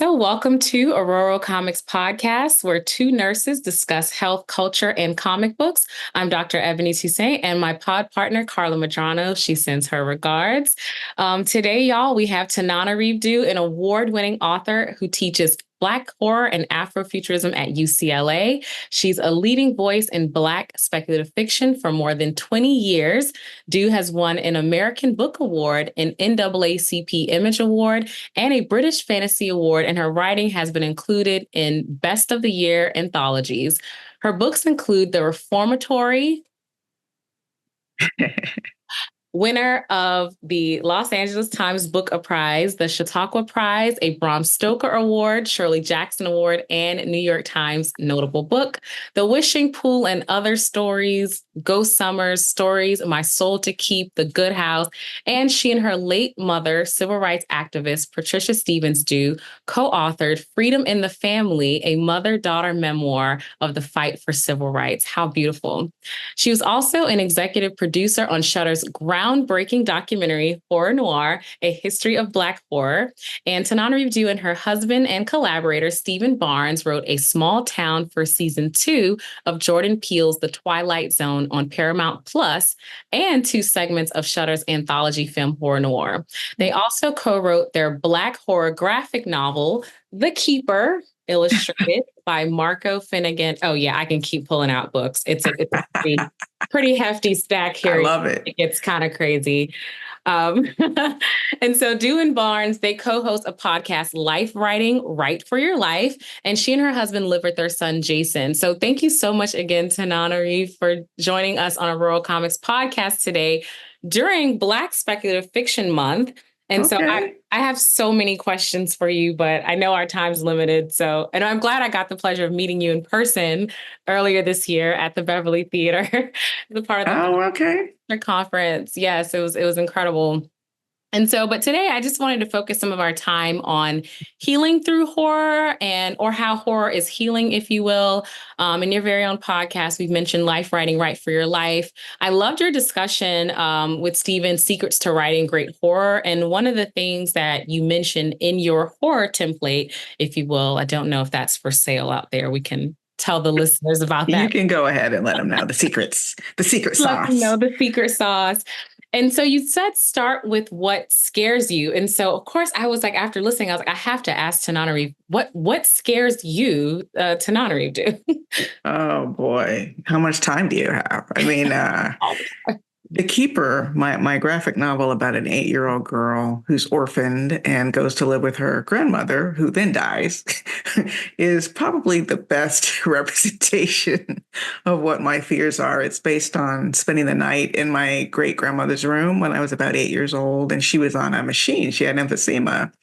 So, welcome to Ororo Comics Podcast, where two nurses discuss health, culture, and comic books. I'm Dr. Ebony Toussaint, and my pod partner, Carla Madrano. She sends her regards. Today, y'all, we have Tananarive Due, an award-winning author who teaches Black horror and Afrofuturism at UCLA. She's a leading voice in Black speculative fiction for more than 20 years. Due has won an American Book Award, an NAACP Image Award, and a British Fantasy Award, and her writing has been included in Best of the Year anthologies. Her books include The Reformatory, winner of the Los Angeles Times Book Prize, the Chautauqua Prize, a Bram Stoker Award, Shirley Jackson Award, and New York Times Notable Book, The Wishing Pool and Other Stories, Ghost Summers, Stories, My Soul to Keep, The Good House, and she and her late mother, civil rights activist Patricia Stephens Due, co-authored Freedom in the Family, a mother-daughter memoir of the fight for civil rights. How beautiful. She was also an executive producer on Shudder's groundbreaking documentary, Horror Noir, A History of Black Horror. And Tananarive Due and her husband and collaborator, Stephen Barnes, wrote A Small Town for season 2 of Jordan Peele's The Twilight Zone on Paramount Plus, and 2 segments of Shudder's anthology film, Horror Noir. They also co-wrote their Black horror graphic novel, The Keeper, illustrated by Marco Finnegan. Oh yeah, I can keep pulling out books. It's a pretty hefty stack here. I love it. It gets kind of crazy. And so Due and Barnes, they co-host a podcast, Life Writing, Write for Your Life. And she and her husband live with their son, Jason. So thank you so much again, Tananarive, for joining us on Ororo Comics Podcast today during Black Speculative Fiction Month. And so I have so many questions for you, but I know our time's limited. And I'm glad I got the pleasure of meeting you in person earlier this year at the Beverly Theater, the part of the conference. Yes, it was incredible. And so, but today I just wanted to focus some of our time on healing through horror or how horror is healing, if you will. In your very own podcast, we've mentioned Life Writing, Write for Your Life. I loved your discussion with Stephen, Secrets to Writing Great Horror. And one of the things that you mentioned in your horror template, if you will, I don't know if that's for sale out there. We can tell the listeners about that. You can go ahead and let them know the secrets, the secret sauce. Let them know the secret sauce. And so you said start with what scares you. And so, of course, I was like, after listening, I was like, I have to ask Tananarive, what scares you, Tananarive, Due? Oh, boy. How much time do you have? I mean, The Keeper, my graphic novel about an 8-year-old girl who's orphaned and goes to live with her grandmother, who then dies, is probably the best representation of what my fears are. It's based on spending the night in my great-grandmother's room when I was about 8 years old, and she was on a machine. She had emphysema.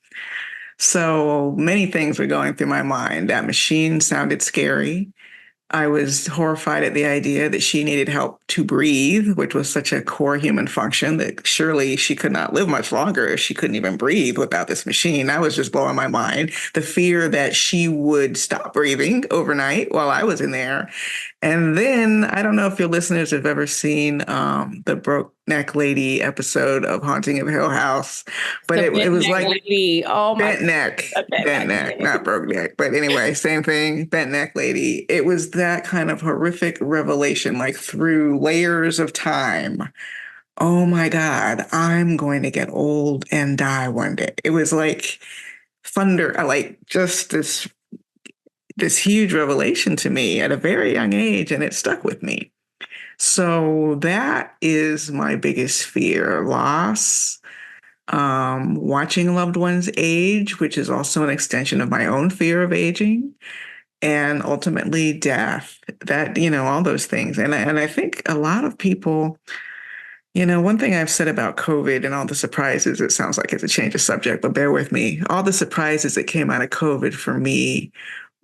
So many things were going through my mind. That machine sounded scary. I was horrified at the idea that she needed help to breathe, which was such a core human function that surely she could not live much longer if she couldn't even breathe without this machine. That was just blowing my mind. The fear that she would stop breathing overnight while I was in there. And then I don't know if your listeners have ever seen the Broke Neck Lady episode of Haunting of Hill House, but it was like lady. Oh my bent neck, not broke neck. But anyway, same thing, bent neck lady. It was that kind of horrific revelation, like through layers of time. Oh my God, I'm going to get old and die one day. It was like thunder, like just this huge revelation to me at a very young age, and it stuck with me. So that is my biggest fear, loss, watching loved ones age, which is also an extension of my own fear of aging, and ultimately death, that, all those things. And I think a lot of people, one thing I've said about COVID and all the surprises, it sounds like it's a change of subject, but bear with me. All the surprises that came out of COVID for me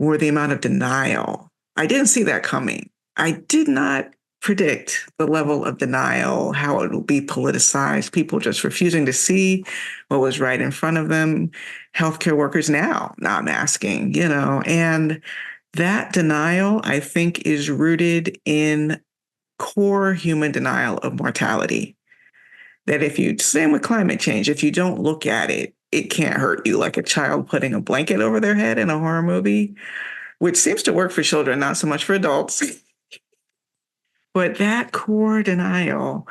were the amount of denial. I didn't see that coming. I did not predict the level of denial, how it will be politicized, people just refusing to see what was right in front of them, healthcare workers now not masking, and that denial, I think, is rooted in core human denial of mortality. That same with climate change, if you don't look at it, it can't hurt you, like a child putting a blanket over their head in a horror movie, which seems to work for children, not so much for adults. But that core denial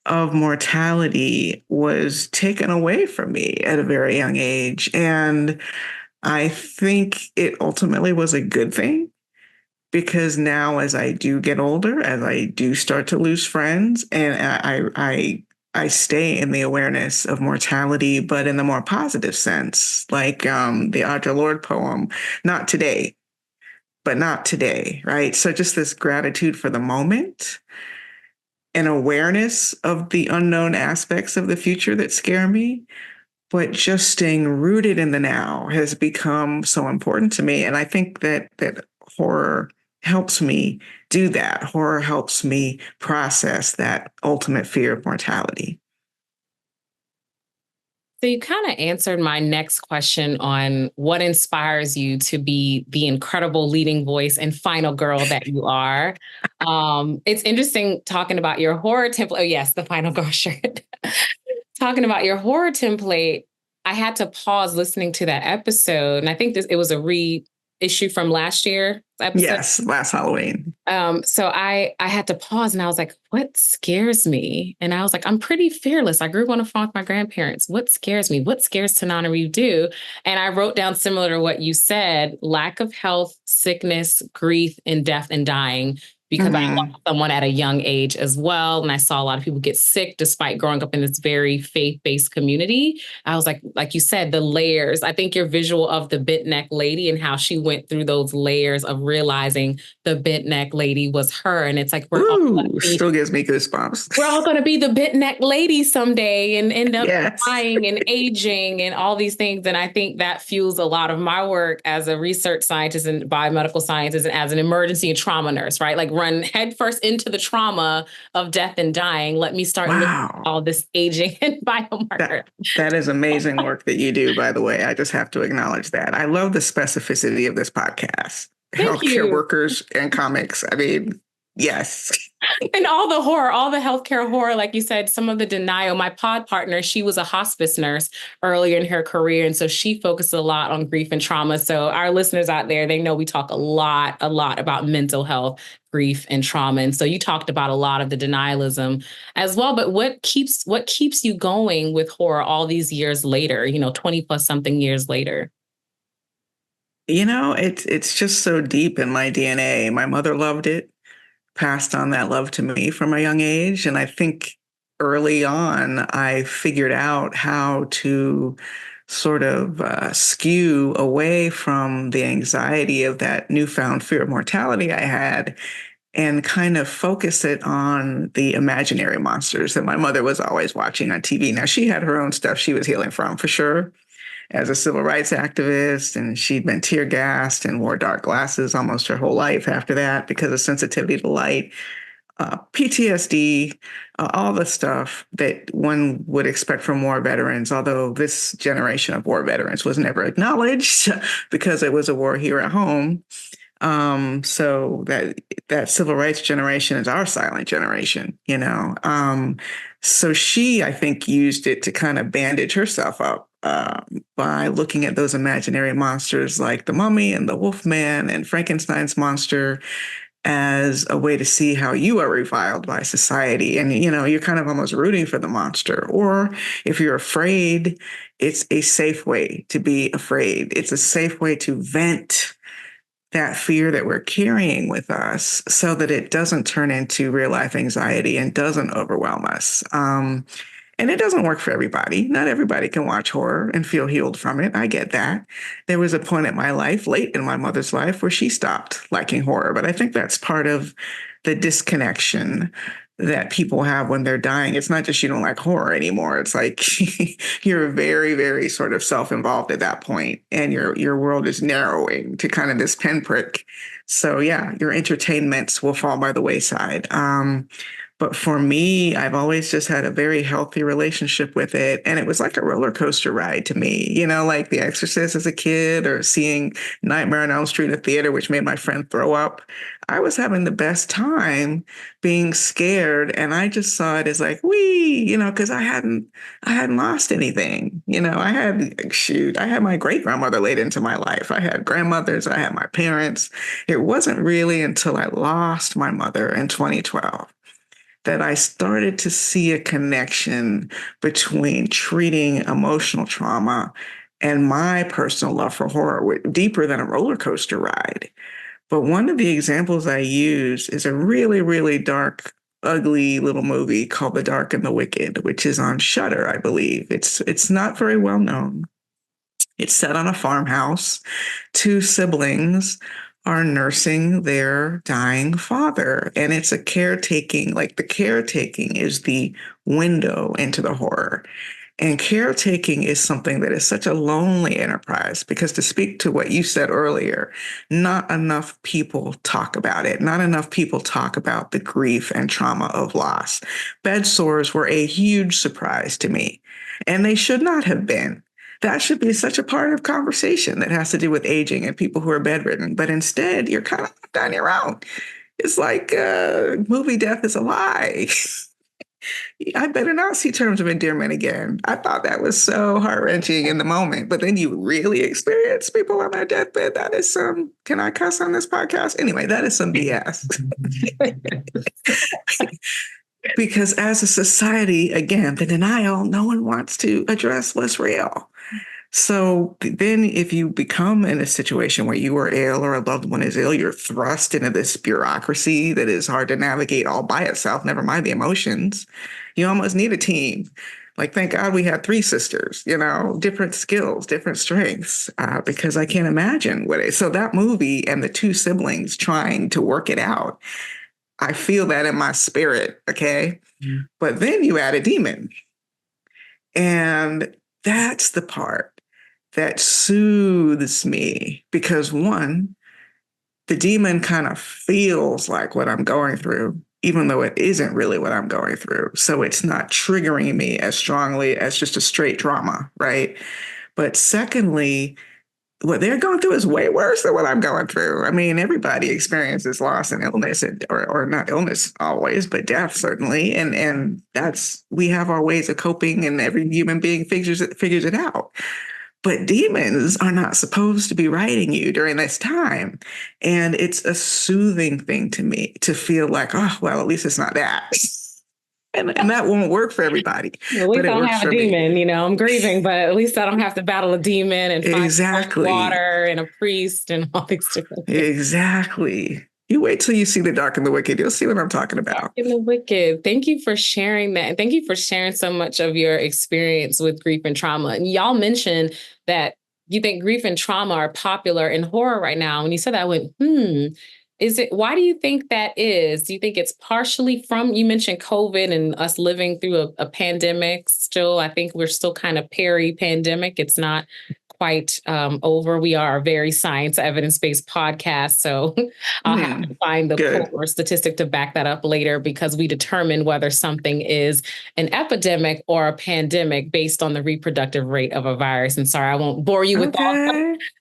of mortality was taken away from me at a very young age. And I think it ultimately was a good thing, because now as I do get older, as I do start to lose friends, and I stay in the awareness of mortality, but in the more positive sense, like the Audre Lorde poem, not today, but not today, right? So just this gratitude for the moment, an awareness of the unknown aspects of the future that scare me, but just staying rooted in the now has become so important to me. And I think that horror helps me do that. Horror helps me process that ultimate fear of mortality. So you kind of answered my next question on what inspires you to be the incredible leading voice and final girl that you are. It's interesting talking about your horror template. Oh, yes, the final girl shirt. Talking about your horror template, I had to pause listening to that episode. And I think it was a reissue from last year episode. Yes, last Halloween. So I had to pause and I was like, what scares me? And I was like, I'm pretty fearless. I grew up on a farm with my grandparents. What scares me? What scares Tananarive Due? And I wrote down, similar to what you said, lack of health, sickness, grief, and death and dying, because I lost someone at a young age as well. And I saw a lot of people get sick despite growing up in this very faith-based community. I was like you said, the layers. I think your visual of the bent neck lady and how she went through those layers of realizing the bent neck lady was her. And it's like, still gives me goosebumps. We're all going to be the bent neck lady someday and end up dying and aging and all these things. And I think that fuels a lot of my work as a research scientist and biomedical scientist and as an emergency and trauma nurse, right? Like run headfirst into the trauma of death and dying. Let me start looking at all this aging and biomarker. That is amazing work that you do, by the way. I just have to acknowledge that. I love the specificity of this podcast. Healthcare workers and comics. I mean, yes. And all the horror, all the healthcare horror, like you said, some of the denial. My pod partner, she was a hospice nurse earlier in her career. And so she focused a lot on grief and trauma. So our listeners out there, they know we talk a lot about mental health, grief, and trauma. And so you talked about a lot of the denialism as well. But what keeps you going with horror all these years later, 20 plus something years later? It's just so deep in my DNA. My mother loved it, passed on that love to me from a young age. And I think early on, I figured out how to sort of skew away from the anxiety of that newfound fear of mortality I had and kind of focus it on the imaginary monsters that my mother was always watching on TV. Now, she had her own stuff she was healing from, for sure, as a civil rights activist, and she'd been tear gassed and wore dark glasses almost her whole life after that because of sensitivity to light, PTSD, all the stuff that one would expect from war veterans, although this generation of war veterans was never acknowledged because it was a war here at home. So that civil rights generation is our silent generation, So she, I think, used it to kind of bandage herself up by looking at those imaginary monsters like the Mummy and the Wolfman and Frankenstein's monster as a way to see how you are reviled by society. And, you're kind of almost rooting for the monster. Or if you're afraid, it's a safe way to be afraid. It's a safe way to vent that fear that we're carrying with us so that it doesn't turn into real life anxiety and doesn't overwhelm us. And it doesn't work for everybody. Not everybody can watch horror and feel healed from it. I get that. There was a point in my life, late in my mother's life, where she stopped liking horror. But I think that's part of the disconnection that people have when they're dying. It's not just you don't like horror anymore. It's like you're very, very sort of self-involved at that point, and your world is narrowing to kind of this pinprick. So yeah, your entertainments will fall by the wayside. But for me, I've always just had a very healthy relationship with it. And it was like a roller coaster ride to me, like The Exorcist as a kid or seeing Nightmare on Elm Street in a theater, which made my friend throw up. I was having the best time being scared. And I just saw it as like, because I hadn't lost anything. I had my great grandmother late into my life. I had grandmothers, I had my parents. It wasn't really until I lost my mother in 2012 that I started to see a connection between treating emotional trauma and my personal love for horror, deeper than a roller coaster ride. But one of the examples I use is a really, really dark, ugly little movie called The Dark and the Wicked, which is on Shudder, I believe. It's not very well known. It's set on a farmhouse. Two siblings are nursing their dying father. And it's a caretaking, like the caretaking is the window into the horror. And caretaking is something that is such a lonely enterprise because, to speak to what you said earlier, not enough people talk about it. Not enough people talk about the grief and trauma of loss. Bed sores were a huge surprise to me, and they should not have been. That should be such a part of conversation that has to do with aging and people who are bedridden. But instead, you're kind of on your own. It's like movie death is a lie. I better not see Terms of Endearment again. I thought that was so heart-wrenching in the moment, but then you really experience people on their deathbed. That is some, can I cuss on this podcast? Anyway, that is some BS. Because as a society, again, the denial, no one wants to address what's real. So then if you become in a situation where you are ill or a loved one is ill, you're thrust into this bureaucracy that is hard to navigate all by itself, never mind the emotions. You almost need a team. Like, thank God we had three sisters, different skills, different strengths, because I can't imagine what it is. So that movie and the two siblings trying to work it out, I feel that in my spirit, okay? Mm-hmm. But then you add a demon. And that's the part that soothes me because, one, the demon kind of feels like what I'm going through, even though it isn't really what I'm going through. So it's not triggering me as strongly as just a straight drama, right? But secondly, what they're going through is way worse than what I'm going through. I mean, everybody experiences loss and illness, or not illness always, but death certainly. And we have our ways of coping, and every human being figures it out. But demons are not supposed to be riding you during this time. And it's a soothing thing to me to feel like, oh, well, at least it's not that. And that won't work for everybody. At least I don't have a demon, I'm grieving, but at least I don't have to battle a demon and find water and a priest and all these different things. Exactly. You wait till you see The Dark and the Wicked. You'll see what I'm talking about. Dark and the Wicked. Thank you for sharing that. And thank you for sharing so much of your experience with grief and trauma. And y'all mentioned that you think grief and trauma are popular in horror right now. When you said that, I went, why do you think that is? Do you think it's partially from, you mentioned COVID and us living through a pandemic still? I think we're still kind of peri-pandemic. It's not quite over. We are a very science evidence-based podcast. So I'll have to find the quote or statistic to back that up later, because we determine whether something is an epidemic or a pandemic based on the reproductive rate of a virus. And sorry, I won't bore you with all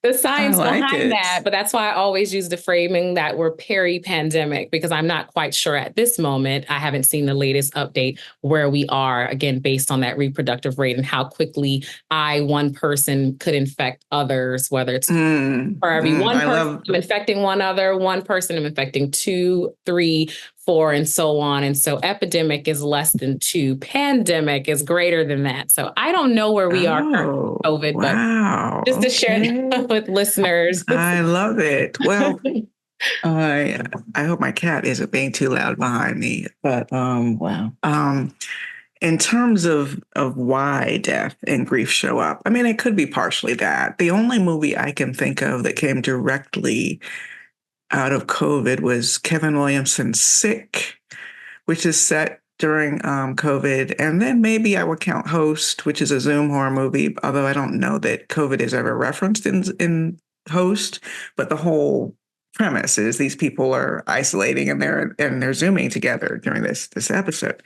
the science behind that, but that's why I always use the framing that we're peri-pandemic, because I'm not quite sure at this moment. I haven't seen the latest update where we are, again, based on that reproductive rate and how quickly one person could infect others, whether it's for every one person I'm infecting one person I'm infecting 2, 3, 4, and so on. And so epidemic is less than 2. Pandemic is greater than that. So I don't know where we are for COVID, but just to share that with listeners. I love it. Well, I hope my cat isn't being too loud behind me, but in terms of why death and grief show up, I mean, it could be partially that. The only movie I can think of that came directly out of COVID was Kevin Williamson's Sick, which is set during COVID. And then maybe I would count Host, which is a Zoom horror movie, although I don't know that COVID is ever referenced in Host, but the whole premise is these people are isolating and they're zooming together during this episode.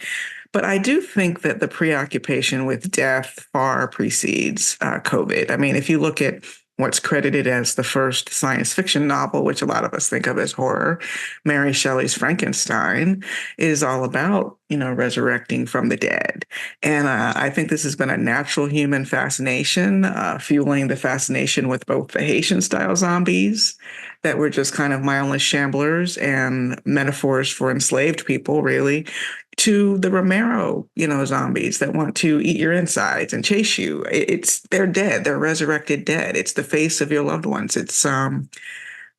But I do think that the preoccupation with death far precedes COVID. I mean, if you look at what's credited as the first science fiction novel, which a lot of us think of as horror, Mary Shelley's Frankenstein, is all about, resurrecting from the dead. And I think this has been a natural human fascination, fueling the fascination with both the Haitian style zombies that were just kind of mindless shamblers and metaphors for enslaved people, really, to the Romero, zombies that want to eat your insides and chase you. They're dead. They're resurrected dead. It's the face of your loved ones. It's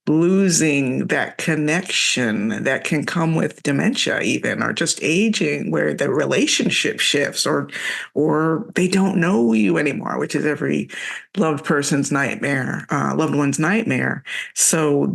losing that connection that can come with dementia, even, or just aging, where the relationship shifts, or they don't know you anymore, which is every loved person's nightmare, loved one's nightmare. So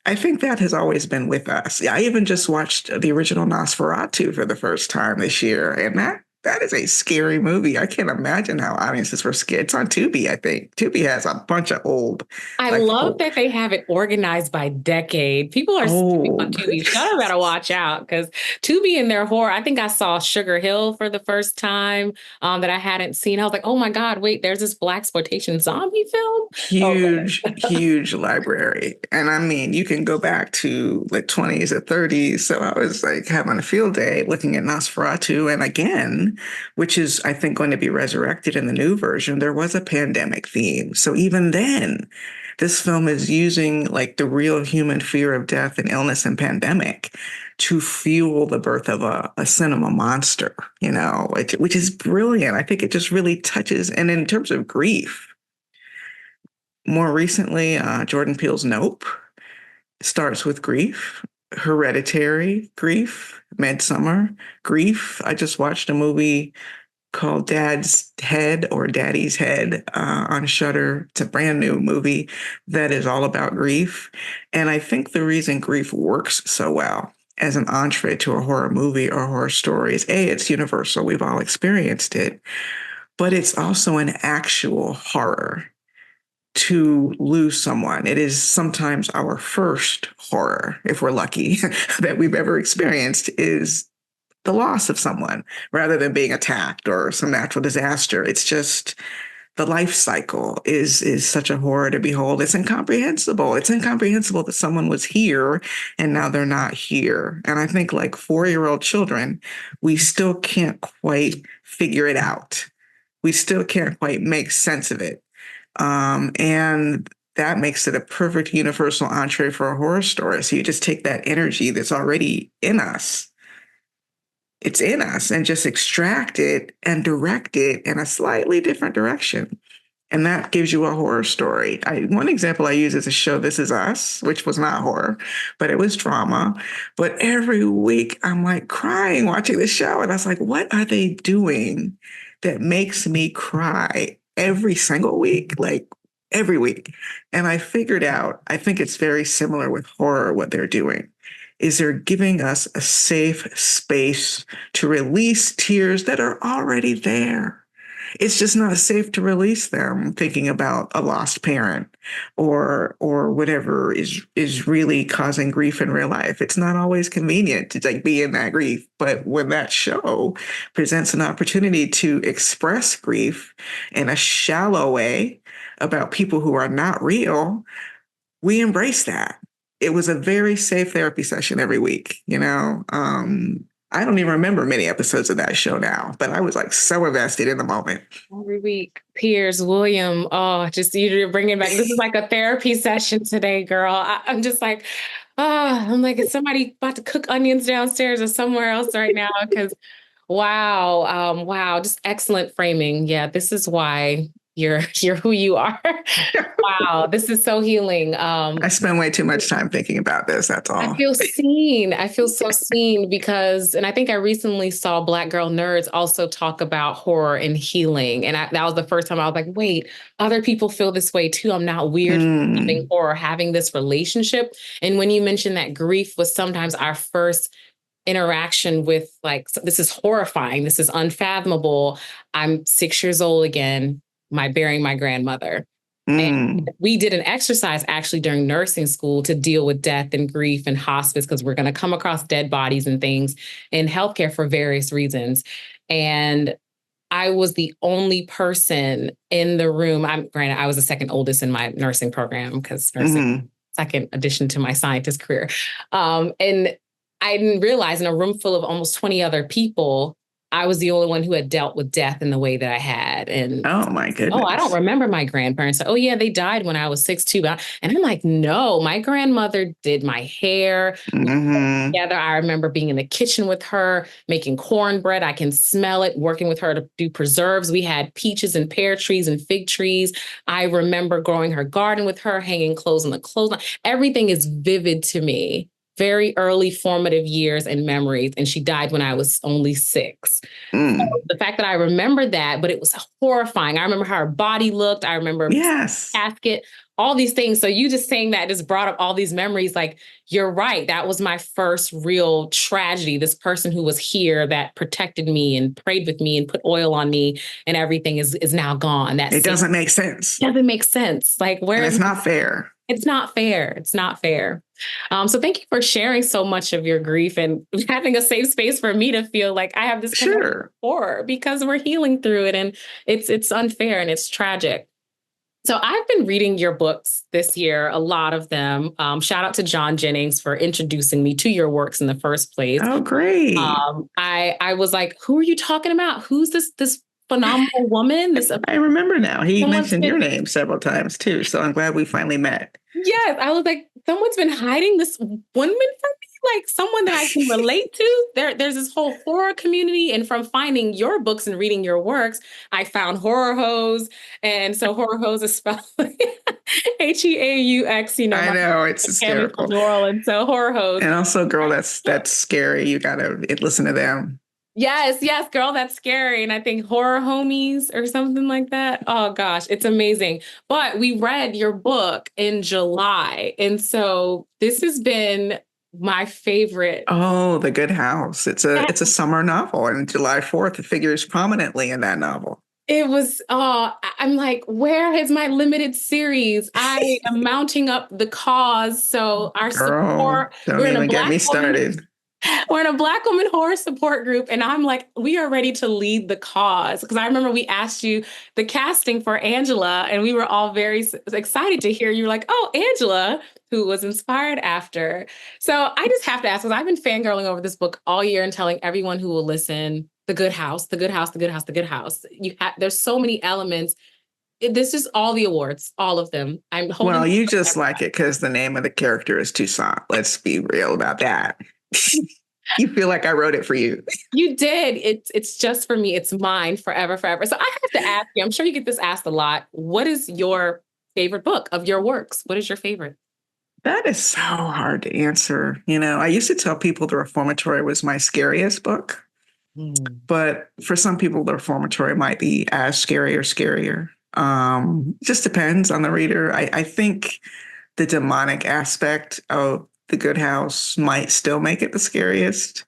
I think that has always been with us. I even just watched the original Nosferatu for the first time this year, and that is a scary movie. I can't imagine how audiences were scared. It's on Tubi, I think. Tubi has a bunch of old. I love that they have it organized by decade. People are skipping on Tubi. Y'all better watch out, because Tubi in their horror, I think I saw Sugar Hill for the first time that I hadn't seen. I was like, oh my God, wait, there's this blaxploitation zombie film? Huge library. And I mean, you can go back to the 20s or 30s. So I was like having a field day looking at Nosferatu. And again, which is, I think, going to be resurrected in the new version, there was a pandemic theme. So even then, this film is using like the real human fear of death and illness and pandemic to fuel the birth of a cinema monster, which is brilliant. I think it just really touches. And in terms of grief, more recently, Jordan Peele's Nope starts with grief. Hereditary, grief. Midsummer, grief. I just watched a movie called Dad's Head or Daddy's Head on Shudder. It's a brand new movie that is all about grief. And I think the reason grief works so well as an entree to a horror movie or horror story is, A, it's universal. We've all experienced it. But it's also an actual horror to lose someone. It is sometimes our first horror, if we're lucky, that we've ever experienced, is the loss of someone rather than being attacked or some natural disaster. It's just the life cycle is such a horror to behold. It's incomprehensible. It's incomprehensible that someone was here and now they're not here. And I think, like 4-year-old children, we still can't quite figure it out. We still can't quite make sense of it. And that makes it a perfect universal entree for a horror story. So you just take that energy that's already in us. It's in us, and just extract it and direct it in a slightly different direction. And that gives you a horror story. One example I use is a show, This Is Us, which was not horror, but it was drama. But every week I'm like crying watching the show. And I was like, what are they doing that makes me cry every single week? Like every week. And I figured out, I think it's very similar with horror, what they're doing is they're giving us a safe space to release tears that are already there. It's just not safe to release them thinking about a lost parent or whatever is really causing grief in real life. It's not always convenient to like be in that grief. But when that show presents an opportunity to express grief in a shallow way about people who are not real, we embrace that. It was a very safe therapy session every week, I don't even remember many episodes of that show now, but I was like so invested in the moment. Every week, Piers, William, just you're bringing back. This is like a therapy session today, girl. I'm just like, I'm like, is somebody about to cook onions downstairs or somewhere else right now? Because wow, just excellent framing. Yeah, this is why you're who you are. Wow, this is so healing. I spend way too much time thinking about this. That's all. I feel seen. I feel so seen because, and I think I recently saw Black Girl Nerds also talk about horror and healing. And that was the first time I was like, wait, other people feel this way too. I'm not weird for having horror, having this relationship. And when you mentioned that grief was sometimes our first interaction with, like, this is horrifying. This is unfathomable. I'm 6 years old again. Burying my grandmother. Mm. We did an exercise actually during nursing school to deal with death and grief and hospice because we're going to come across dead bodies and things in healthcare for various reasons. And I was the only person in the room. Granted, I was the second oldest in my nursing program because nursing, second addition to my scientist career. And I didn't realize in a room full of almost 20 other people, I was the only one who had dealt with death in the way that I had. And Oh my goodness. I don't remember my grandparents. Oh yeah, they died when I was 6'2". And I'm like, no, my grandmother did my hair. Together, I remember being in the kitchen with her, making cornbread. I can smell it, working with her to do preserves. We had peaches and pear trees and fig trees. I remember growing her garden with her, hanging clothes on the clothesline. Everything is vivid to me. Very early formative years and memories. And she died when I was only 6. So the fact that I remember that, but it was horrifying. I remember how her body looked. I remember casket, all these things. So you just saying that just brought up all these memories. Like, you're right. That was my first real tragedy. This person who was here that protected me and prayed with me and put oil on me and everything is now gone. It doesn't make sense. Doesn't make sense. Like, where it's not fair. It's not fair. It's not fair. So thank you for sharing so much of your grief and having a safe space for me to feel like I have this kind of horror because we're healing through it, and it's unfair and it's tragic. So I've been reading your books this year, a lot of them. Shout out to John Jennings for introducing me to your works in the first place. Oh, great. I was like, who are you talking about? Who's this phenomenal woman? I remember now. He mentioned your name several times too. So I'm glad we finally met. Yes, I was like, someone's been hiding this woman from me, like someone that I can relate to. There's this whole horror community, and from finding your books and reading your works, I found Horror Hose, and so Horror Hose is spelled Heaux. I know, it's hysterical. New Orleans, so Horror Hose, and also Girl That's Scary. You gotta listen to them. Yes, Girl, That's Scary. And I think Horror Homies or something like that. Oh, gosh, it's amazing. But we read your book in July. And so this has been my favorite. Oh, The Good House. It's a summer novel. And July 4th, it figures prominently in that novel. It was, I'm like, where is my limited series? I am mounting up the cause. So our support. Don't even get me started. We're in a Black woman horror support group, and I'm like, we are ready to lead the cause. Because I remember we asked you the casting for Angela, and we were all very excited to hear you were like, oh, Angela, who was inspired after. So I just have to ask, because I've been fangirling over this book all year and telling everyone who will listen, The Good House, The Good House, The Good House, The Good House. There's so many elements. This is all the awards, all of them. Well, you just like it because the name of the character is Toussaint. Let's be real about that. You feel like I wrote it for you. You did. It's just for me. It's mine forever. So I have to ask you, I'm sure you get this asked a lot. What is your favorite book of your works? What is your favorite? That is so hard to answer. I used to tell people The Reformatory was my scariest book. But for some people, The Reformatory might be as scary or scarier. Just depends on the reader. I think the demonic aspect of The Good House might still make it the scariest,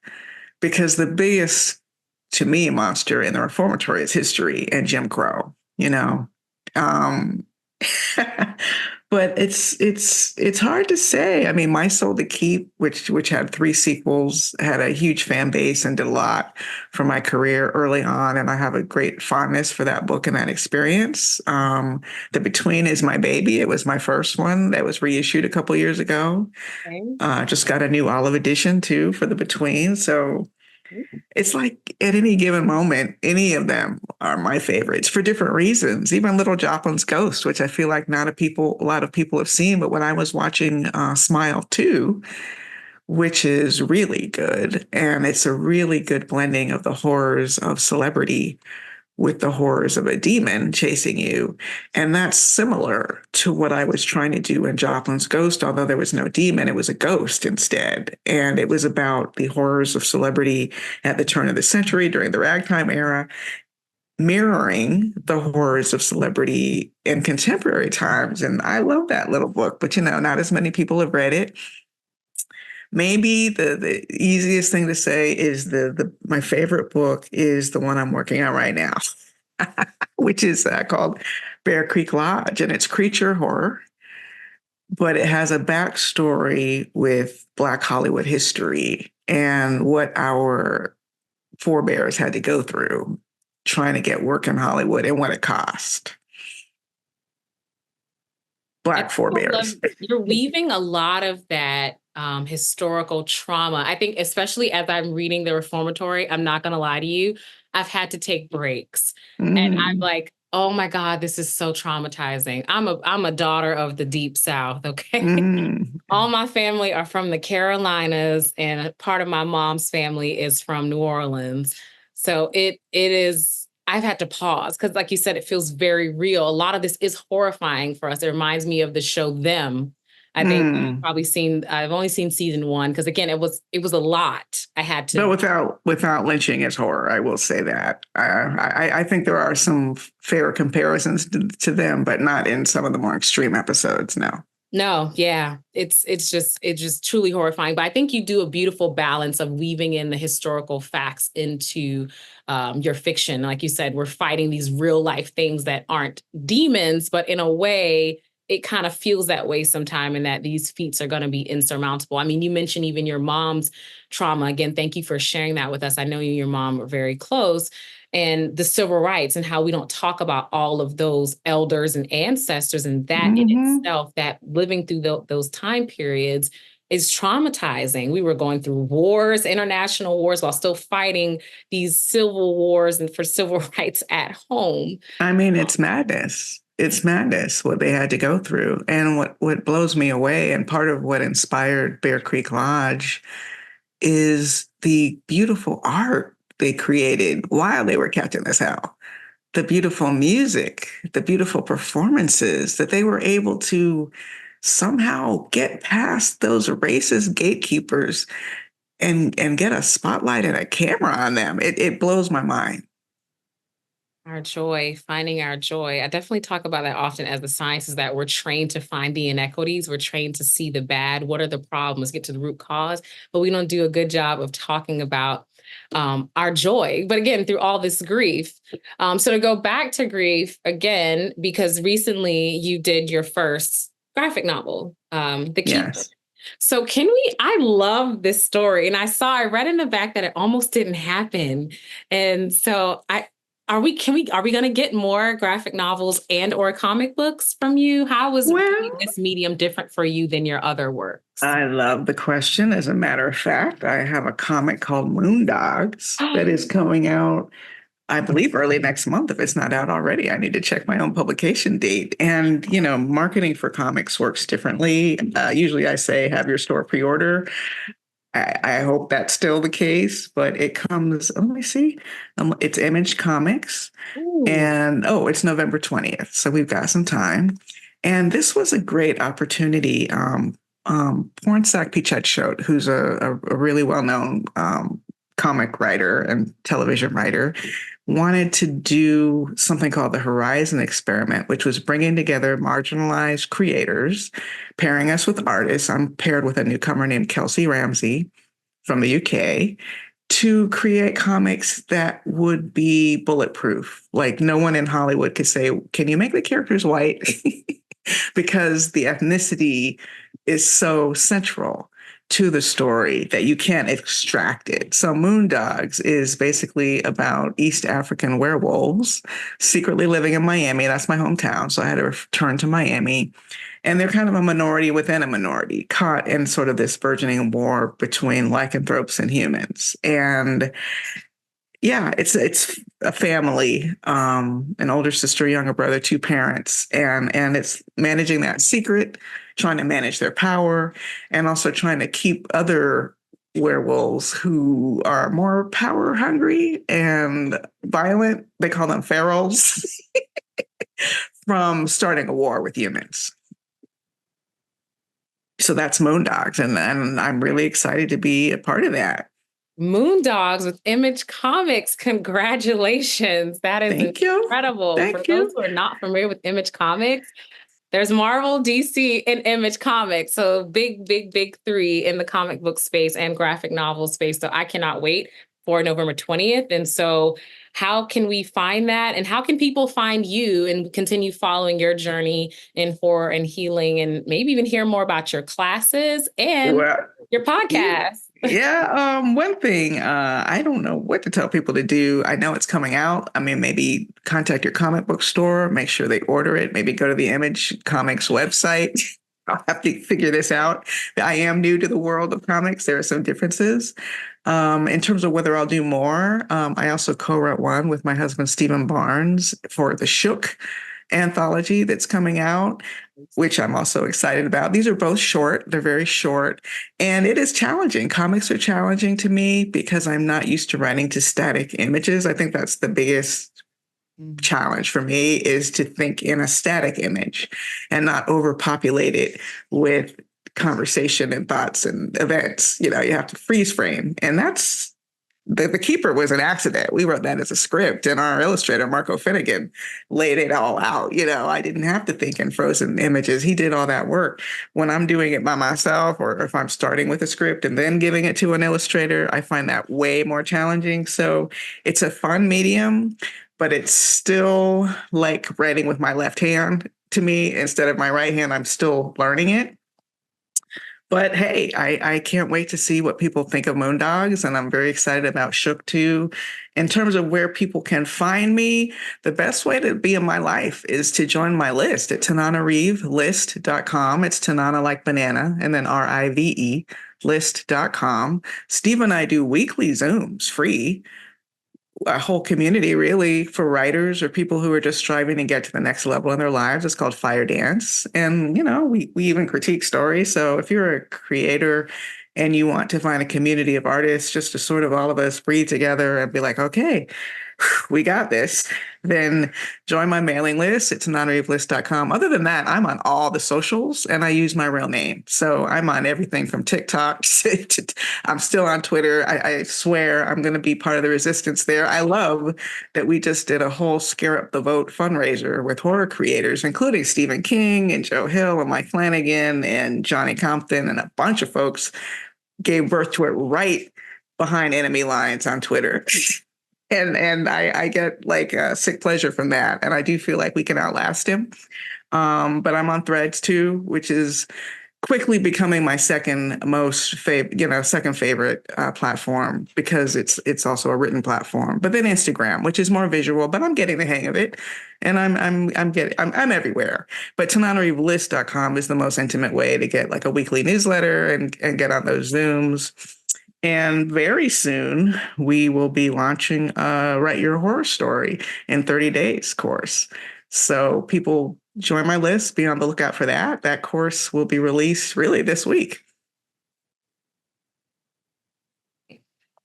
because the biggest, to me, monster in The Reformatory is history and Jim Crow, But it's hard to say. I mean, My Soul to Keep, which had 3 sequels, had a huge fan base and did a lot for my career early on, and I have a great fondness for that book and that experience. The Between is my baby. It was my first one that was reissued a couple years ago. Okay. Just got a new olive edition too for The Between. So it's like at any given moment, any of them are my favorites for different reasons. Even Little Joplin's Ghost, which I feel like a lot of people have seen, but when I was watching Smile 2, which is really good, and it's a really good blending of the horrors of celebrity with the horrors of a demon chasing you. And that's similar to what I was trying to do in Joplin's Ghost, although there was no demon, it was a ghost instead. And it was about the horrors of celebrity at the turn of the century during the ragtime era, mirroring the horrors of celebrity in contemporary times. And I love that little book, but not as many people have read it. Maybe the easiest thing to say is my favorite book is the one I'm working on right now, which is called Bear Creek Lodge, and it's creature horror, but it has a backstory with Black Hollywood history and what our forebears had to go through trying to get work in Hollywood and what it cost. Black forebears. You're weaving a lot of that historical trauma. I think, especially as I'm reading the Reformatory, I'm not going to lie to you, I've had to take breaks, and I'm like, oh my God, this is so traumatizing. I'm a daughter of the Deep South. Okay, all my family are from the Carolinas, and part of my mom's family is from New Orleans. So it is. I've had to pause because, like you said, it feels very real. A lot of this is horrifying for us. It reminds me of the show Them. I think you've probably seen. I've only seen season one because, again, it was a lot. I had to, but without lynching as horror, I will say that. I think there are some fair comparisons to Them, but not in some of the more extreme episodes. No. No, yeah, it's just truly horrifying. But I think you do a beautiful balance of weaving in the historical facts into your fiction. Like you said, we're fighting these real life things that aren't demons, but in a way, it kind of feels that way sometime, and that these feats are going to be insurmountable. I mean, you mentioned even your mom's trauma. Again, thank you for sharing that with us. I know you and your mom are very close, and the civil rights and how we don't talk about all of those elders and ancestors, and that in itself, that living through those time periods is traumatizing. We were going through wars, international wars, while still fighting these civil wars and for civil rights at home. I mean, it's madness. It's madness what they had to go through. And what blows me away, and part of what inspired Bear Creek Lodge, is the beautiful art they created while they were catching this hell. The beautiful music, the beautiful performances that they were able to somehow get past those racist gatekeepers and get a spotlight and a camera on them. It blows my mind. Our joy, finding our joy. I definitely talk about that often as the sciences, that we're trained to find the inequities. We're trained to see the bad. What are the problems? Get to the root cause. But we don't do a good job of talking about our joy. But again, through all this grief. So to go back to grief again, because recently you did your first graphic novel, The Keeper. Yes. So I love this story. And I read in the back that it almost didn't happen. And so are we going to get more graphic novels and or comic books from you? How is this medium different for you than your other works? I love the question. As a matter of fact, I have a comic called Moondogs that is coming out, I believe, early next month. If it's not out already, I need to check my own publication date. And, marketing for comics works differently. Usually I say, have your store pre-order. I hope that's still the case, but it comes, let me see. It's Image Comics. Ooh. And, it's November 20th. So we've got some time. And this was a great opportunity. Pornsak Pichetshote, who's a really well-known comic writer and television writer, wanted to do something called the Horizon Experiment, which was bringing together marginalized creators, pairing us with artists. I'm paired with a newcomer named Kelsey Ramsey from the UK, to create comics that would be bulletproof. Like, no one in Hollywood could say, can you make the characters white? Because the ethnicity is so central to the story that you can't extract it. So Moondogs is basically about East African werewolves secretly living in Miami. That's my hometown. So I had to return to Miami. And they're kind of a minority within a minority, caught in sort of this burgeoning war between lycanthropes and humans. And yeah, it's a family, an older sister, younger brother, two parents, and it's managing that secret, trying to manage their power, and also trying to keep other werewolves who are more power hungry and violent, they call them ferals, from starting a war with humans. So that's Moondogs, and I'm really excited to be a part of that. Moondogs with Image Comics. Congratulations. That is incredible. For those who are not familiar with Image Comics, there's Marvel, DC, and Image Comics. So big three in the comic book space and graphic novel space. So I cannot wait. for November 20th. And so how can we find that? And how can people find you and continue following your journey in horror and healing, and maybe even hear more about your classes and your podcast? One thing, I don't know what to tell people to do. I know it's coming out. I mean, maybe contact your comic book store, make sure they order it, maybe go to the Image Comics website. I'll have to figure this out. I am new to the world of comics. There are some differences. In terms of whether I'll do more, I also co-wrote one with my husband, Stephen Barnes, for the Shook anthology that's coming out, which I'm also excited about. These are both short. They're very short. And it is challenging. Comics are challenging to me because I'm not used to writing to static images. I think that's the biggest challenge for me, is to think in a static image and not overpopulate it with conversation and thoughts and events. You have to freeze frame. And that's the Keeper was an accident. We wrote that as a script, and our illustrator, Marco Finnegan, laid it all out. I didn't have to think in frozen images. He did all that work. When I'm doing it by myself, or if I'm starting with a script and then giving it to an illustrator, I find that way more challenging. So it's a fun medium, but it's still like writing with my left hand to me instead of my right hand. I'm still learning it. But hey, I can't wait to see what people think of Moondogs, and I'm very excited about Shook too. In terms of where people can find me, the best way to be in my life is to join my list at tananarivelist.com. It's Tanana like banana, and then RIVE list.com. Steve and I do weekly Zooms, free. A whole community really for writers or people who are just striving to get to the next level in their lives. It's called Fire Dance. And, we even critique stories. So if you're a creator and you want to find a community of artists just to sort of all of us breathe together and be like, okay, we got this, then join my mailing list at tananarivelist.com. Other than that, I'm on all the socials and I use my real name. So I'm on everything from TikTok to I'm still on Twitter. I swear I'm going to be part of the resistance there. I love that we just did a whole Scare Up the Vote fundraiser with horror creators, including Stephen King and Joe Hill and Mike Flanagan and Johnny Compton, and a bunch of folks gave birth to it right behind enemy lines on Twitter. And I get like a sick pleasure from that. And I do feel like we can outlast him. But I'm on Threads too, which is quickly becoming my second favorite platform, because it's also a written platform. But then Instagram, which is more visual, but I'm getting the hang of it, and I'm everywhere. But tananarivelist.com is the most intimate way to get like a weekly newsletter and get on those Zooms. And very soon we will be launching a Write Your Horror Story in 30 days course. So people join my list, be on the lookout for that. That course will be released really this week.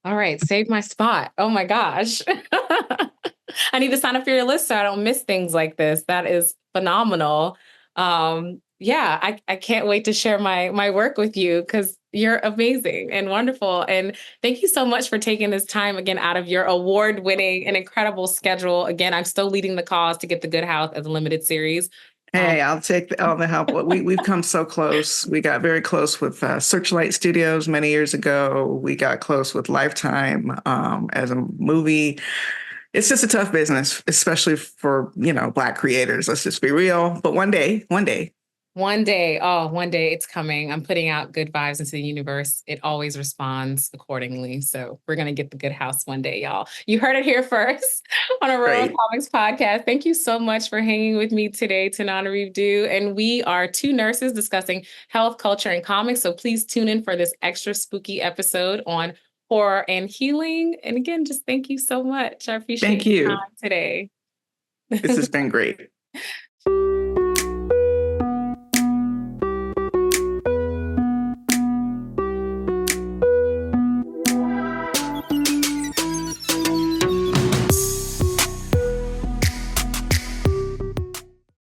All right, save my spot. Oh my gosh. I need to sign up for your list so I don't miss things like this. That is phenomenal. I can't wait to share my work with you, because you're amazing and wonderful. And thank you so much for taking this time again out of your award-winning and incredible schedule. Again, I'm still leading the cause to get The Good House as a limited series. Hey, I'll take all the help. We've come so close. We got very close with Searchlight Studios many years ago. We got close with Lifetime as a movie. It's just a tough business, especially for, Black creators. Let's just be real. But one day. One day it's coming. I'm putting out good vibes into the universe. It always responds accordingly. So we're going to get The Good House one day, y'all. You heard it here first on Ororo Comics Podcast. Thank you so much for hanging with me today, Tananarive Due. And we are two nurses discussing health, culture, and comics. So please tune in for this extra spooky episode on horror and healing. And again, just thank you so much. I appreciate your time today. This has been great.